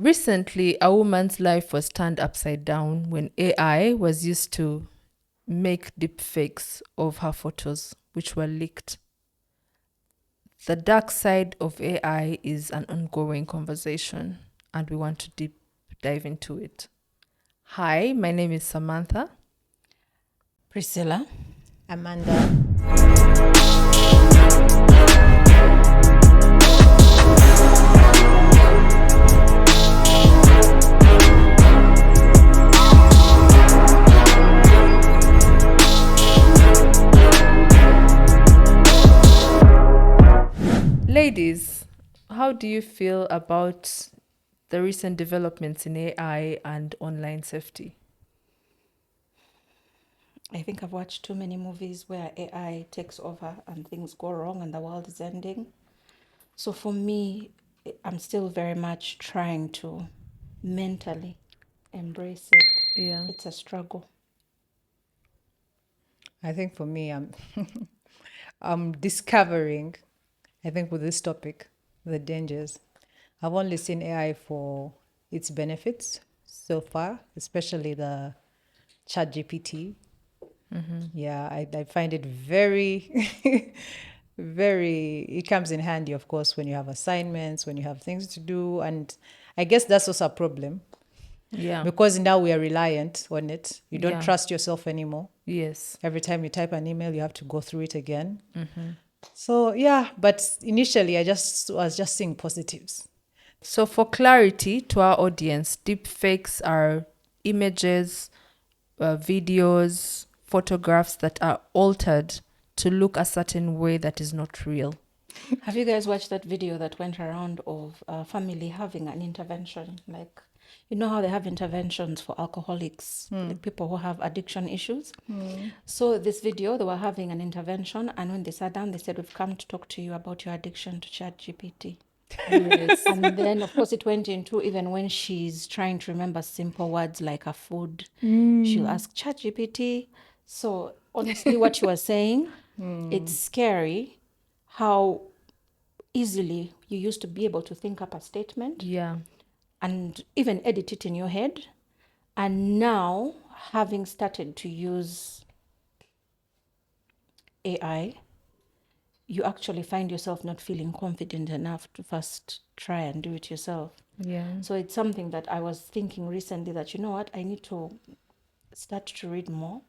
Recently, a woman's life was turned upside down when AI was used to make deepfakes of her photos, which were leaked. The dark side of AI is an ongoing conversation, and we want to deep dive into it. Hi, my name is Samantha. Priscilla. Amanda. Ladies, how do you feel about the recent developments in AI and online safety? I think I've watched too many movies where AI takes over and things go wrong and the world is ending. So for me, I'm still very much trying to mentally embrace it. Yeah. It's a struggle. I think for me, I'm discovering, I think with this topic, the dangers. I've only seen AI for its benefits so far, especially the ChatGPT. Yeah, I find it very, it comes in handy, of course, when you have assignments, when you have things to do. And I guess that's also a problem Yeah. because now we are reliant on it. You don't Yeah. trust yourself anymore. Yes. Every time you type an email, you have to go through it again. So yeah, but initially I was just seeing positives. So, for clarity to our audience, deepfakes are images, videos, photographs that are altered to look a certain way that is not real. Have you guys watched that video that went around of a family having an intervention? Like, you know how they have interventions for alcoholics, the people who have addiction issues? So this video, they were having an intervention, and when they sat down, they said, "We've come to talk to you about your addiction to ChatGPT." Yes. And then, of course, it went into even when she's trying to remember simple words like a food, she'll ask ChatGPT. So honestly, what you were saying, it's scary how easily you used to be able to think up a statement Yeah. and even edit it in your head. And now, having started to use AI, you actually find yourself not feeling confident enough to first try and do it yourself. Yeah. So it's something that I was thinking recently that, you know what, I need to start to read more,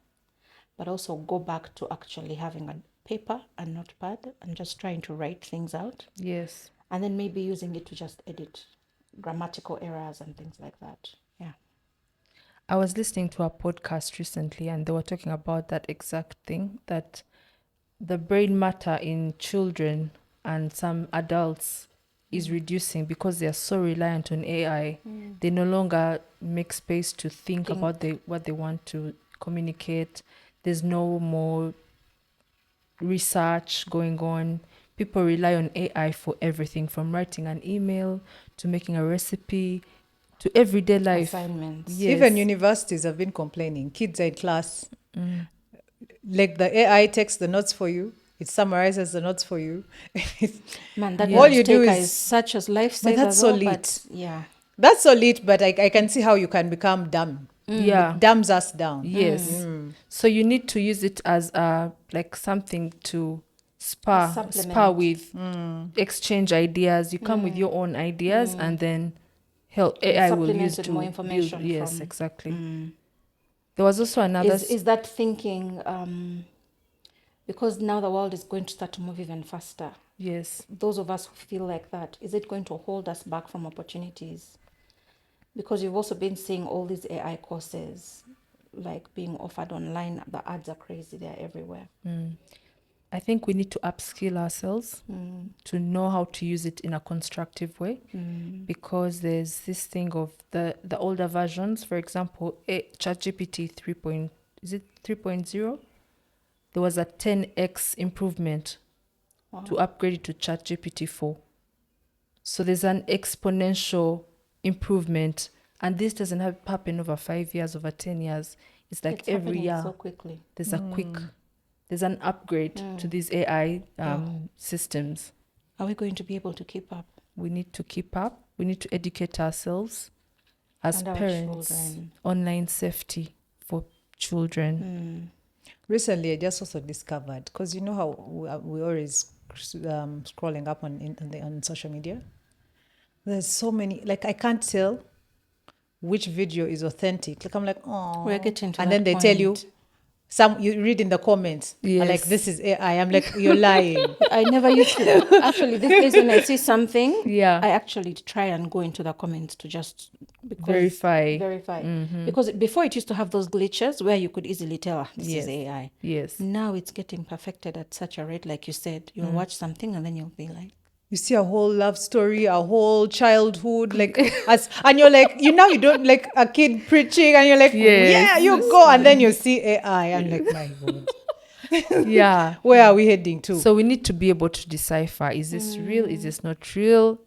but also go back to actually having a paper and notepad and just trying to write things out. Yes. And then maybe using it to just edit grammatical errors and things like that. Yeah. I was listening to a podcast recently and they were talking about that exact thing, that the brain matter in children and some adults is reducing because they are so reliant on AI. They no longer make space to think about what they want to communicate. There's no more research going on. People rely on AI for everything, from writing an email to making a recipe to everyday life. Assignments. Yes. Even universities have been complaining. Kids are in class. Like the AI takes the notes for you. It summarizes the notes for you. Man, that Yeah. All you do note-taker is- is such a lifesaver. But that's so though, lit. But yeah. That's so lit, but I can see how you can become dumb. Yeah. It dumbs us down. Yes. So you need to use it as like something to spar supplement. with, exchange ideas. You come with your own ideas and then help AI will supplement use with to more build. information Yes, from- exactly. There was also another Is that thinking, because now the world is going to start to move even faster. yes. Those of us who feel like that, is it going to hold us back from opportunities? Because you've also been seeing all these AI courses like being offered online. The ads are crazy, they're everywhere. I think we need to upskill ourselves to know how to use it in a constructive way, because there's this thing of the older versions. For example, ChatGPT 3. Is it 3.0? There was a 10x improvement to upgrade it to ChatGPT 4. So there's an exponential improvement, and this doesn't happen over 5 years, over 10 years. It's like It's every happening year so quickly. there's an upgrade to these AI systems. Are we going to be able to keep up? We need to keep up. We need to educate ourselves as And our parents. children. Online safety for children. Recently, I just also discovered, because you know how we always scrolling up on social media. There's so many, like I can't tell which video is authentic. Like I'm like, oh, We're getting to and that then they tell you point. you read in the comments, are like, Yes. this is AI. I'm like, you're lying. I never used to. Actually, these days when I see something, Yeah. I actually try and go into the comments to just Verify. Because before it used to have those glitches where you could easily tell, this is Yes. AI. Yes. Now it's getting perfected at such a rate, like you said. You'll watch something and then you'll be like, You see a whole love story, a whole childhood, like and you're like, you don't like a kid preaching, and you're like, Yes. yeah, you go, and then you see AI. I'm like, my God, Yeah. where are we heading to? So we need to be able to decipher, is this real? Is this not real?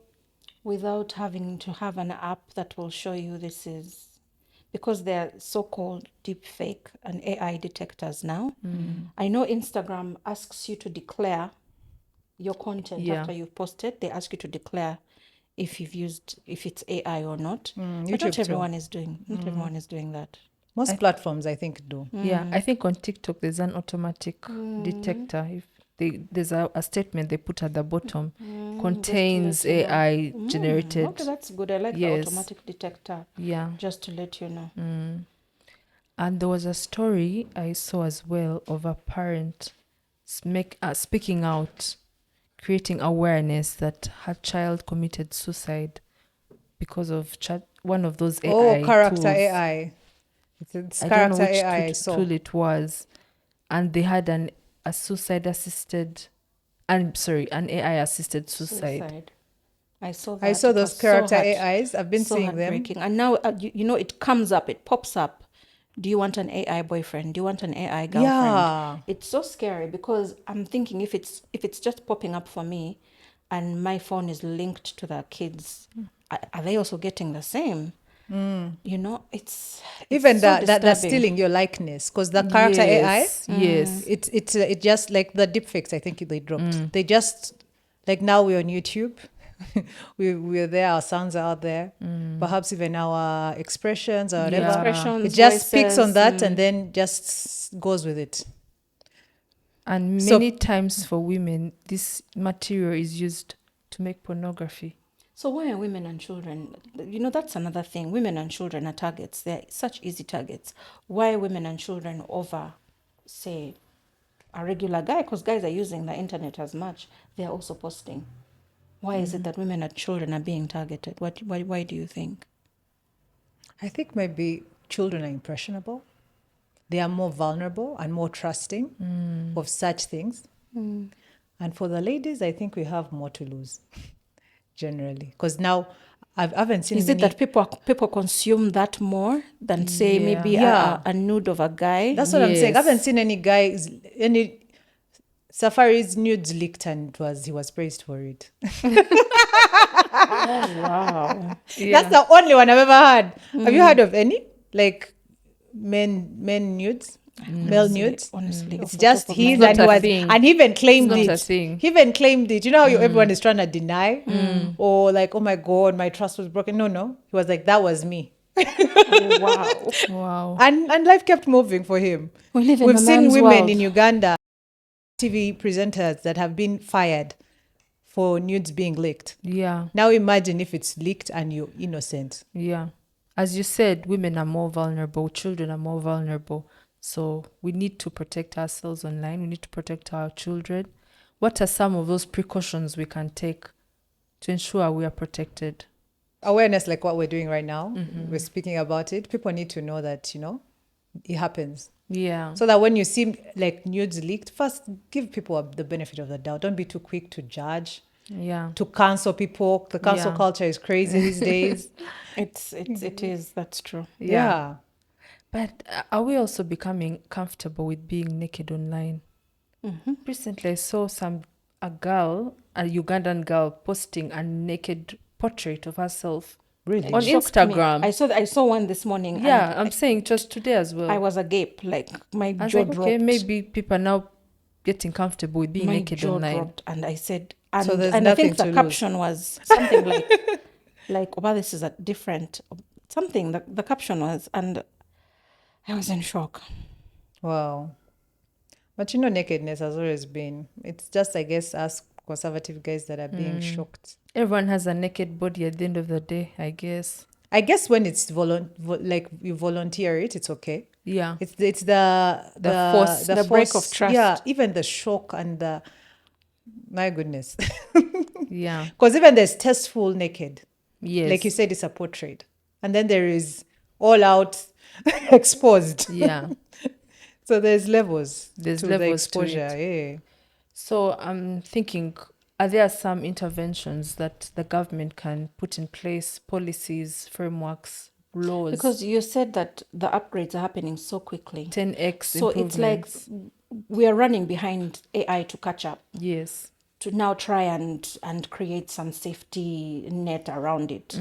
without having to have an app that will show you this is, because they're so-called deepfake and AI detectors now. I know Instagram asks you to declare your content Yeah. after you've posted. They ask you to declare if it's AI or not. But YouTube not too. everyone is doing that. Most platforms, I think, do. Yeah. I think on TikTok there's an automatic detector. If there's a statement they put at the bottom, contains Just to let you know. AI generated. Okay, that's good. I like the Yes. automatic detector. Yeah. Just to let you know. And there was a story I saw as well of a parent speaking out, creating awareness that her child committed suicide because of one of those AI Character tools. AI. It's I don't know character which AI. I saw. tool it was, and they had an AI assisted suicide. I saw that. I saw It those was so character hard- AIs. I've been so seeing them. heartbreaking. And now, it comes up, it pops up. Do you want an AI boyfriend? Do you want an AI girlfriend? Yeah. It's so scary because I'm thinking if it's just popping up for me and my phone is linked to the kids, are they also getting the same? It's Even so that's disturbing. stealing your likeness, because the character Yes, AI, yes. it just like the deepfakes. I think they dropped. They just like, now we're on YouTube. we're there. Our sounds are out there. Perhaps even our expressions or whatever. Yeah. Expressions, It just picks on voices, that and then just goes with it. And So- many times for women, this material is used to make pornography. So why are women and children? That's another thing. Women and children are targets. They're such easy targets. Why are women and children over, say, a regular guy? Because guys are using the internet as much. They're also posting. Why is it that women and children are being targeted? Why do you think? I think maybe children are impressionable. They are more vulnerable and more trusting of such things. And for the ladies, I think we have more to lose, generally. Because now I haven't seen Is many... it that people consume that more than, say, Yeah. maybe Yeah. a nude of a guy? That's what I'm saying. I Yes. haven't seen any Safari's nudes leaked, and he was praised for it. Oh, wow. That's the only one I've ever heard. Have you heard of any? Like men nudes? Male nudes? Honestly, It's off the just top of my his, not and a thing. and he even claimed It's not it. a thing. He even claimed it. You know how everyone is trying to deny? Or like, oh my God, my trust was broken. No. He was like, that was me. head. Wow. Wow. And life kept moving for him. We live in We've a seen man's women world. in Uganda, TV presenters that have been fired for nudes being leaked. Yeah. Now imagine if it's leaked and you're innocent. Yeah. As you said, women are more vulnerable, children are more vulnerable. So we need to protect ourselves online. We need to protect our children. What are some of those precautions we can take to ensure we are protected? Awareness, like what we're doing right now, we're speaking about it. People need to know that, it happens. Yeah. So that when you see like nudes leaked, first give people the benefit of the doubt. Don't be too quick to judge, Yeah. to cancel people. The cancel Yeah. culture is crazy these days. It is. That's true. Yeah. But are we also becoming comfortable with being naked online? Recently, I saw a Ugandan girl, posting a naked portrait of herself Really? on Shocked me. Instagram. I saw one this morning. Yeah, and I'm saying just today as well. I was agape, like my I was jaw like, dropped. okay, maybe people are now getting comfortable with being My naked jaw online. dropped, and I said, So there's and I nothing think the to lose. caption was something like, like, oh, this is a different something. The caption was, and I was in shock. Wow. But nakedness has always been. It's just, I guess, us conservative guys that are being shocked. Everyone has a naked body at the end of the day, I guess. I guess when it's like you volunteer it, it's okay. Yeah. It's the force, the break of trust. Yeah, even the shock and the, my goodness. Yeah. Because even there's tasteful naked. Yes. Like you said, it's a portrait. And then there is all out exposed. Yeah. So there's levels There's to the levels to exposure. Yeah. So I'm thinking, are there some interventions that the government can put in place, policies, frameworks, laws? Because you said that the upgrades are happening so quickly. 10x So it's like we are running behind AI to catch up. Yes. To now try and create some safety net around it.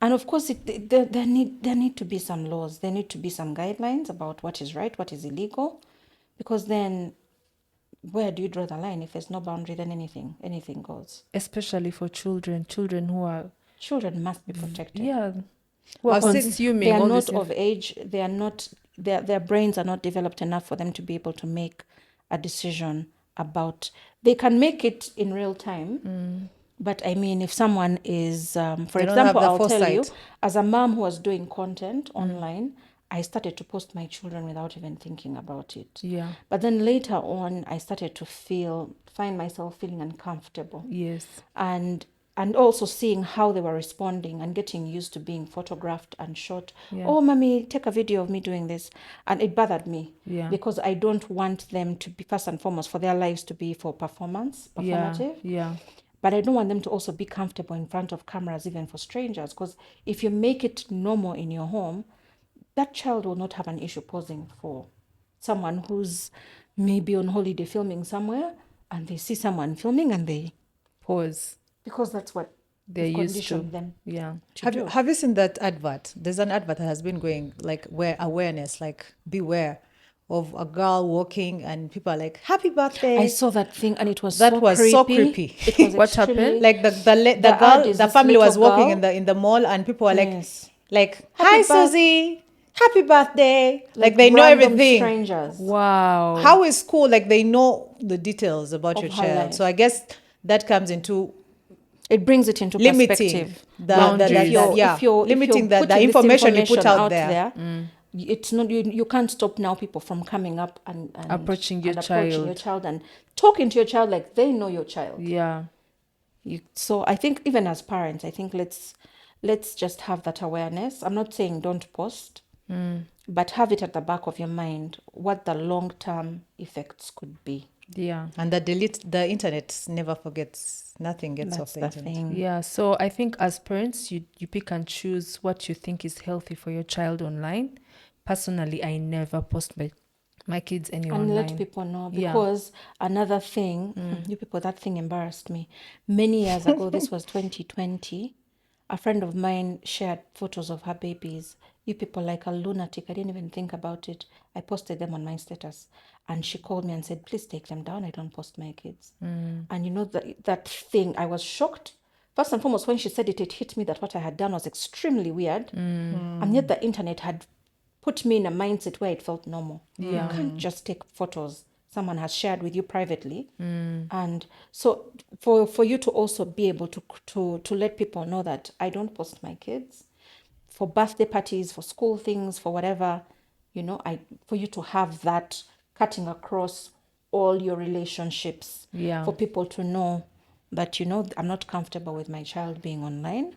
And of course, there need to be some laws. There need to be some guidelines about what is right, what is illegal. Because then where do you draw the line? If there's no boundary, then anything goes. Especially for children who are, Children must be protected. yeah, who are I was thinking- consuming They are all not this of age. They are not. Their brains are not developed enough for them to be able to make a decision about. They can make it in real time, but I mean, if someone is, for They don't have example, the I'll tell you, foresight. as a mom who was doing content online, I started to post my children without even thinking about it. Yeah. But then later on, I started to find myself feeling uncomfortable. Yes. And also seeing how they were responding and getting used to being photographed and shot. Yeah. Oh, mommy, take a video of me doing this. And it bothered me. Yeah. Because I don't want them to be, first and foremost, for their lives to be for performative. Yeah. But I don't want them to also be comfortable in front of cameras, even for strangers. Because if you make it normal in your home, that child will not have an issue posing for someone who's maybe on holiday filming somewhere, and they see someone filming and they, Pause. because that's what They're we've used to. conditioned them Yeah. to do. Have you seen that advert? There's an advert that has been going, like, where awareness, like, beware of a girl walking and people are like, happy birthday. I saw that thing and it was That so was creepy. so creepy. It was What extremely- happened? Like the The ad girl, is the this family was little walking girl. in the mall and people were Yes. like, Happy hi birth- Susie, happy birthday. Like they know random everything. Strangers. Wow. How is cool? Like they know the details about Of your her child. life. So I guess that comes into It brings it into limiting perspective. Boundaries. limiting the putting this information you put out information there. It's not you can't stop now people from coming up and Approaching your approaching child. your child and talking to your child like they know your child. Yeah. So I think even as parents, I think let's just have that awareness. I'm not saying don't post, but have it at the back of your mind what the long-term effects could be. Yeah. And the internet never forgets. Nothing gets off That's the the internet. thing. Yeah. So I think as parents, you pick and choose what you think is healthy for your child online. Personally, I never post my kids anywhere And online. let people know, Yeah. because another thing, you people, that thing embarrassed me. Many years ago, this was 2020, a friend of mine shared photos of her babies. You people, like a lunatic, I didn't even think about it. I posted them on my status. And she called me and said, please take them down. I don't post my kids. And you know, that thing, I was shocked. First and foremost, when she said it, it hit me that what I had done was extremely weird. And yet the internet had put me in a mindset where it felt normal. Yeah. You can't just take photos someone has shared with you privately. And so for you to also be able to let people know that I don't post my kids for birthday parties, for school things, for whatever, you know, for you to have that cutting across all your relationships. Yeah. For people to know that, you know, I'm not comfortable with my child being online.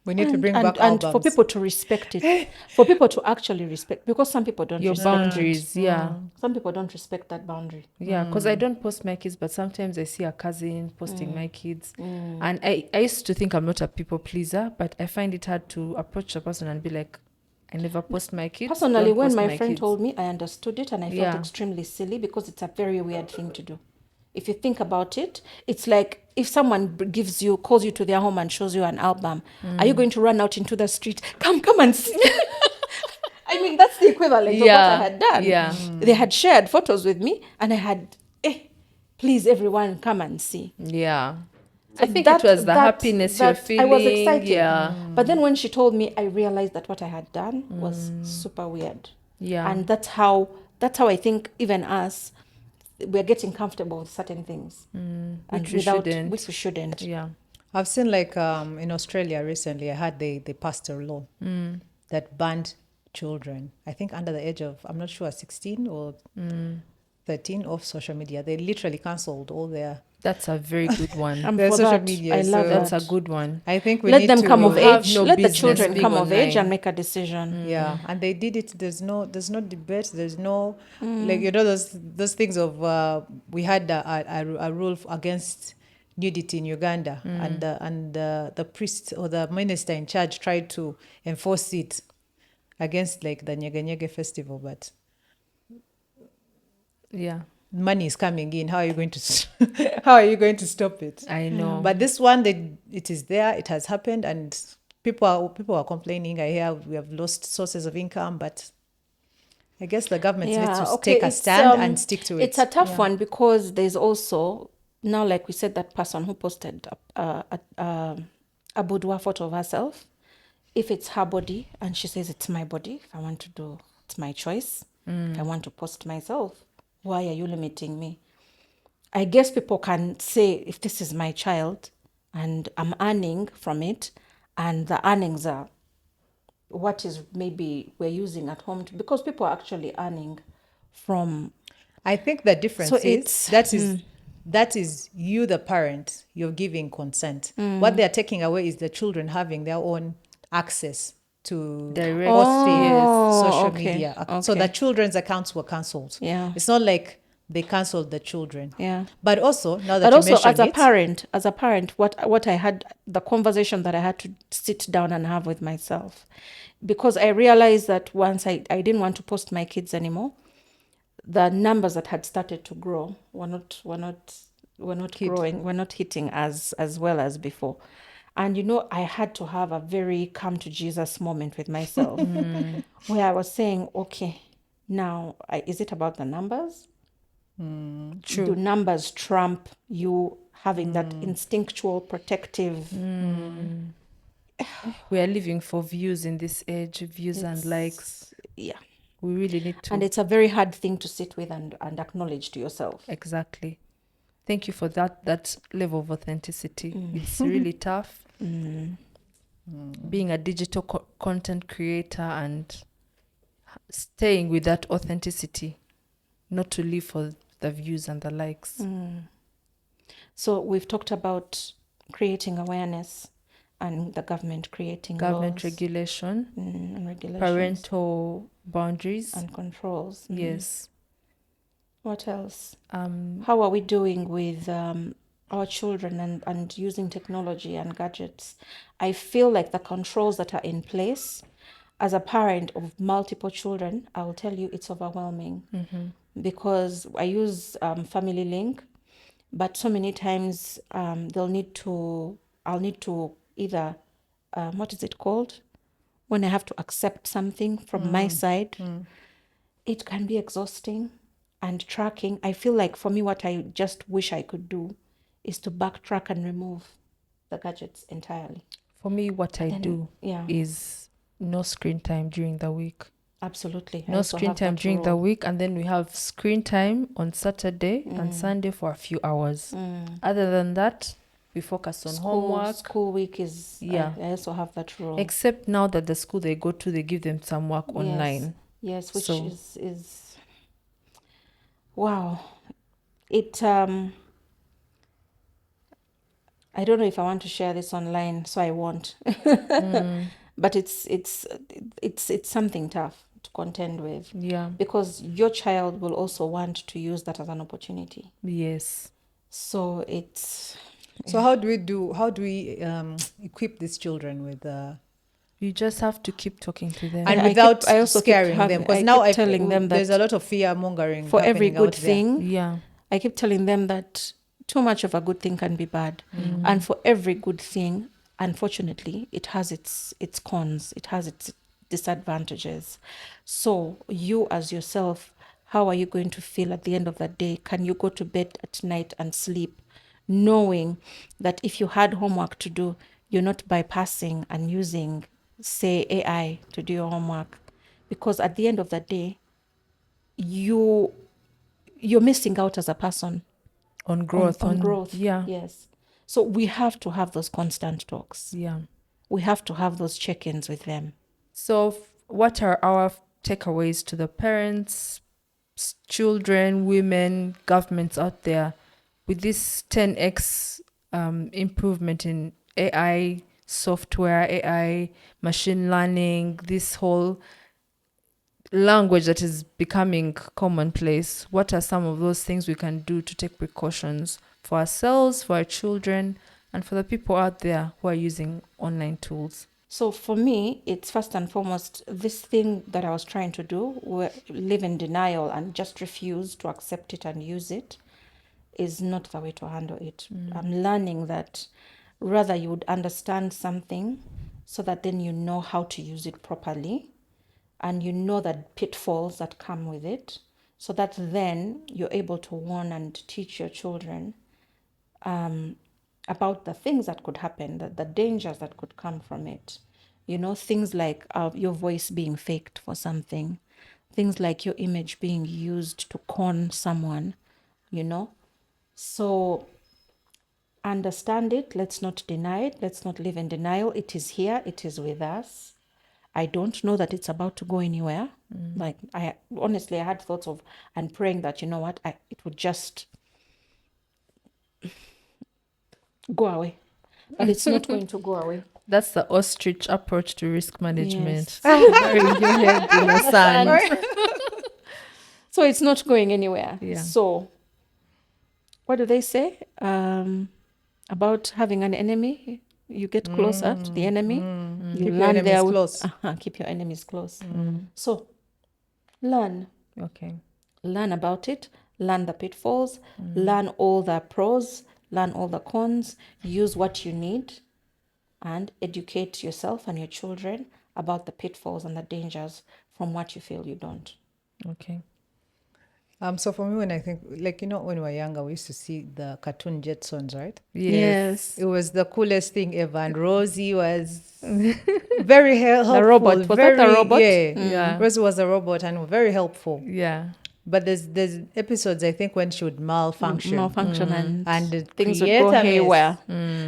We need to bring back and albums. for people to respect it, for people to actually respect, because some people don't Your respect boundaries. it. Yeah. Some people don't respect that boundary. Yeah, because I don't post my kids, but sometimes I see a cousin posting my kids. And I used to think I'm not a people pleaser, but I find it hard to approach a person and be like, I never post my kids. Personally, don't when post my friend kids. told me, I understood it and I felt Yeah. extremely silly because it's a very weird thing to do. If you think about it, it's like if someone calls you to their home and shows you an album, are you going to run out into the street? Come and see. I mean, that's the equivalent of what I had done. Yeah. They had shared photos with me and I had, please everyone come and see. Yeah. So I think it was the happiness you're I was feeling, excited. yeah. But then when she told me, I realized that what I had done was super weird. Yeah. And that's how I think even us, we're getting comfortable with certain things. And Which we shouldn't. which we shouldn't. Yeah. I've seen like in Australia recently, I heard they passed a law that banned children, I think under the age of, I'm not sure, 16 or 13 off social media. They literally cancelled all their That's a very good one. I'm their for social that. media. I love So That's that. a good one. I think we Let need them to come of have age. no Let the business children being come of age online. and make a decision. Yeah, and they did it. There's no debate. There's no like those things of we had a rule against nudity in Uganda, and the priest or the minister in charge tried to enforce it against like the Nyege Nyege festival, but Yeah. money is coming in. How are you going to how are you going to stop it? I know. But this one, it is there. It has happened, and people are complaining. I hear we have lost sources of income, but I guess the government needs to take a stand and stick to it. It's a tough Yeah. one because there's also now, like we said, that person who posted a boudoir photo of herself. If it's her body and she says it's my body, if I want to do, it's my choice. If I want to post myself, why are you limiting me? I guess people can say, if this is my child and I'm earning from it, and the earnings are what is maybe we're using at home, because people are actually earning from. I think the difference So is it's that is you, the parent, you're giving consent. What they're taking away is the children having their own access to Direct. posting Yes. social okay, media. So okay. the children's accounts were cancelled. Yeah. It's not like they cancelled the children. Yeah. But also, now that But you also mention as a parent, what I had, the conversation that I had to sit down and have with myself, because I realized that once I didn't want to post my kids anymore, the numbers that had started to grow were not growing, were not hitting as well as before. And I had to have a very come to Jesus moment with myself where I was saying, okay, now is it about the numbers? True. Do numbers trump you having that instinctual protective? We are living for views in this age, views and likes. Yeah. We really need to. And it's a very hard thing to sit with and acknowledge to yourself. Exactly. Thank you for that level of authenticity. It's really tough being a digital content creator and staying with that authenticity, not to live for the views and the likes. So we've talked about creating awareness and the government creating Government laws, regulation, and regulations, parental boundaries. and controls. Yes. What else? Um, How are we doing with our children and using technology and gadgets? I feel like the controls that are in place, as a parent of multiple children, I will tell you it's overwhelming because I use Family Link, but so many times I'll need to either, what is it called? When I have to accept something from my side, it can be exhausting. And tracking, I feel like for me, what I just wish I could do is to backtrack and remove the gadgets entirely. for me, what I do Yeah, is no screen time during the week. absolutely. I No also screen have time that during the rule. week, and then we have screen time on Saturday and Sunday for a few hours. Other than that, we focus on homework. School week is, Yeah. I also have that rule. Except now that the school they go to, they give them some work online. Yes, which So- is wow. It I don't know if I want to share this online, so I won't. But it's something tough to contend with, Yeah. because your child will also want to use that as an opportunity. Yes. So it's So how do we equip these children with You just have to keep talking to them. and I without keep- I also keep scaring them, having- because I now keep telling them there's that a lot of fear mongering for every happening out good there. thing, Yeah. I keep telling them that too much of a good thing can be bad. And for every good thing, unfortunately, it has its cons, it has its disadvantages. So you as yourself, how are you going to feel at the end of the day? Can you go to bed at night and sleep knowing that if you had homework to do, you're not bypassing and using, say, AI to do your homework, because at the end of the day, you're missing out as a person On growth. on growth. Yeah. Yes. So we have to have those constant talks. Yeah. We have to have those check-ins with them. So, what are our takeaways to the parents, children, women, governments out there with this 10x improvement in AI software, AI, machine learning, this whole language that is becoming commonplace? What are some of those things we can do to take precautions for ourselves, for our children, and for the people out there who are using online tools? So for me, it's first and foremost this thing that I was trying to do, live in denial and just refuse to accept it and use it, is not the way to handle it. I'm learning that rather you would understand something so that then you know how to use it properly, and you know the pitfalls that come with it, so that then you're able to warn and teach your children about the things that could happen, the dangers that could come from it. You know, things like your voice being faked for something, things like your image being used to con someone, you know. So understand it. Let's not deny it. Let's not live in denial. It is here. It is with us. I don't know that it's about to go anywhere. Like I had thoughts of and praying that, you know what, it would just go away. But it's not going to go away. That's the ostrich approach to risk management. Yes. Bury your head in the sand. So it's not going anywhere. Yeah. So what do they say about having an enemy? You get closer to the enemy. You Keep your learn enemies close. Keep your enemies close. So learn Okay. learn about it, learn the pitfalls, learn all the pros, learn all the cons, use what you need, and educate yourself and your children about the pitfalls and the dangers from what you feel you don't. Okay. So for me, when I think, like, you know, when we were younger, we used to see the cartoon Jetsons, right? Yes. It was the coolest thing ever. And Rosie was very helpful. The robot. Was that the robot? Yeah. Yeah. Rosie was a robot and very helpful. Yeah. But there's episodes, I think, when she would malfunction. And things would create go a mess. haywire.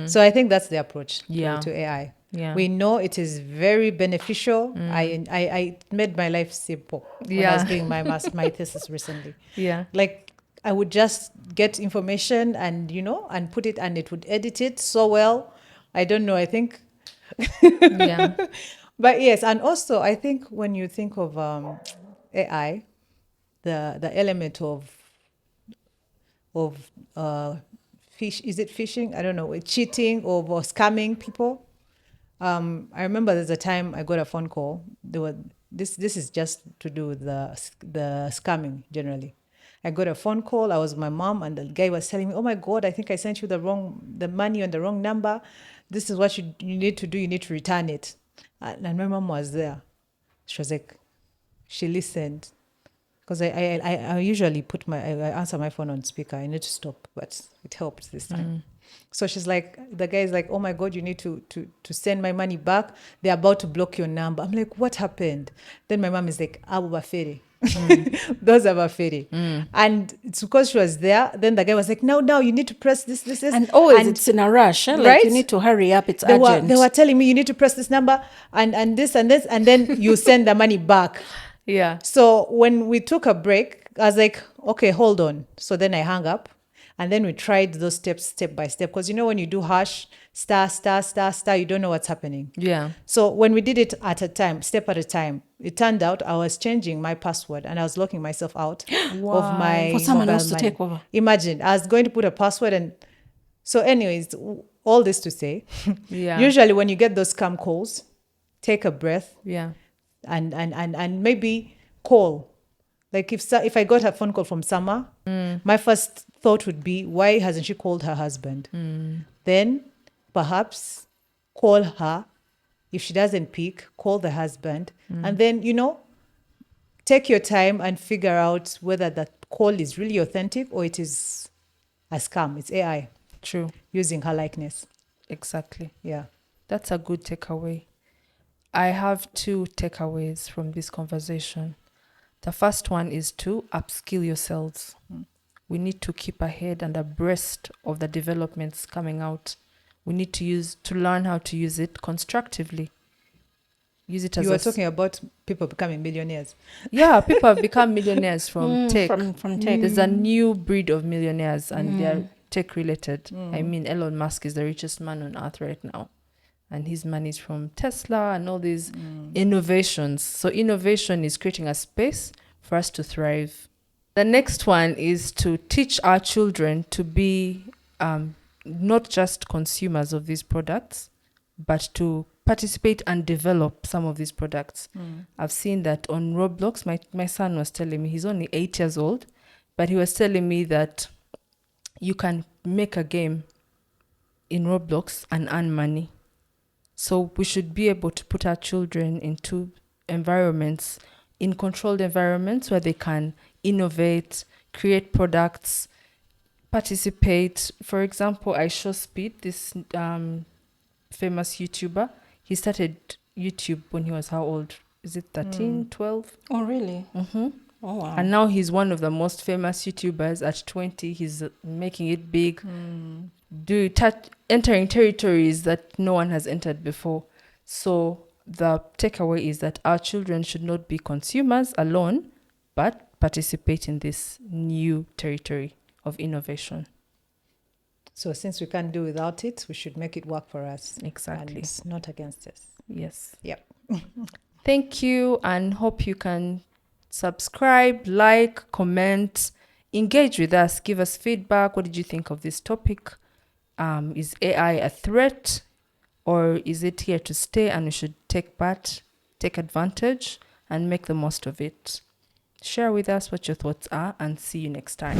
So I think that's the approach Yeah. to AI. Yeah. We know it is very beneficial. I made my life simple when I was doing my thesis recently. Yeah. Like I would just get information and, you know, and put it, and it would edit it so well. I don't know. I think. Yeah. But yes, and also I think when you think of AI, the element of fish, is it phishing? I don't know, cheating or scamming people. I remember there's a time I got a phone call. This is just to do with the scamming generally. I got a phone call. I was with my mom, and the guy was telling me, "Oh my God, I think I sent you the money on the wrong number. This is what you need to do. You need to return it." And my mom was there. She was like, she listened, because I usually I answer my phone on speaker. I need to stop, but it helped this time. So she's like, the guy is like, "Oh my God, you need to send my money back. They're about to block your number." I'm like, "What happened?" Then my mom is like, "Abu Baferi." Those are Baferi. And it's because she was there. Then the guy was like, "No, you need to press this. And always it's in a rush. Like right? you need to hurry up. It's They urgent. were telling me, "You need to press this number and this and this, and then you send the money back." Yeah. So when we took a break, I was like, "Okay, hold on." So then I hung up, and then we tried those steps step by step, because you know when you do hash star, you don't know what's happening. Yeah. So when we did it at a time, step at a time, it turned out I was changing my password and I was locking myself out of my For someone mobile else to money. take over. Imagine, I was going to put a password, and so anyways, all this to say, Yeah. usually when you get those scam calls, take a breath Yeah. and maybe call. Like if I got a phone call from Summer, my first thought would be, why hasn't she called her husband? Then perhaps call her. If she doesn't pick, call the husband. And then, you know, take your time and figure out whether that call is really authentic or it is a scam. It's AI. True. using her likeness. Exactly. Yeah. That's a good takeaway. I have 2 takeaways from this conversation. The first one is to upskill yourselves. We need to keep ahead and abreast of the developments coming out. We need to learn how to use it constructively. Use it as You were talking about people becoming millionaires. Yeah, people have become millionaires from tech. From tech. There's a new breed of millionaires and they're tech related. I mean, Elon Musk is the richest man on earth right now. And his money is from Tesla and all these innovations. So innovation is creating a space for us to thrive. The next one is to teach our children to be not just consumers of these products, but to participate and develop some of these products. I've seen that on Roblox. My son was telling me, he's only 8 years old, but he was telling me that you can make a game in Roblox and earn money. So we should be able to put our children into environments, in controlled environments where they can innovate, create products, participate. For example, I show Speed, this famous YouTuber. He started YouTube when he was how old? Is it 13, 12? Oh, really? Mm-hmm. Oh, wow. And now he's one of the most famous YouTubers at 20. He's making it big, entering territories that no one has entered before. So the takeaway is that our children should not be consumers alone, but participate in this new territory of innovation. So since we can't do without it, we should make it work for us. Exactly. And it's not against us. Yes. Yep. Thank you, and hope you can subscribe, like, comment, engage with us, give us feedback. What did you think of this topic? Is AI a threat, or is it here to stay and we should take advantage and make the most of it? Share with us what your thoughts are, and see you next time.